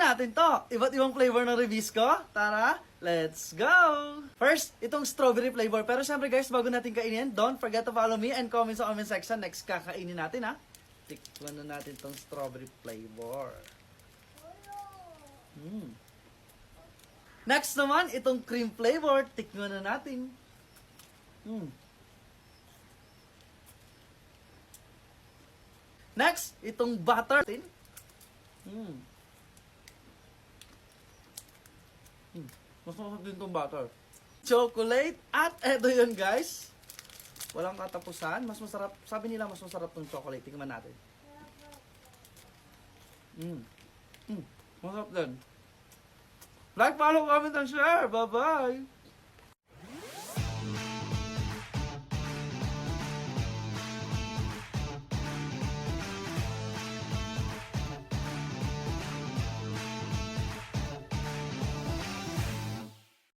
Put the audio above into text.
natin to. Iba't ibang flavor ng Ribisco. Tara, let's go! First, itong strawberry flavor. Pero syempre guys, bago natin kainin, don't forget to follow me and comment sa comment section. Next, kakainin natin ha. Tikman na natin itong strawberry flavor. Next naman, itong cream flavor. Tikman na natin. Next, itong butter. Mas masarap din itong butter. Chocolate. At eto yun guys. Walang katapusan. Mas masarap. Sabi nila mas masarap itong chocolate. Tingnan natin. Masarap din. Like, follow, comment, and share. Bye-bye.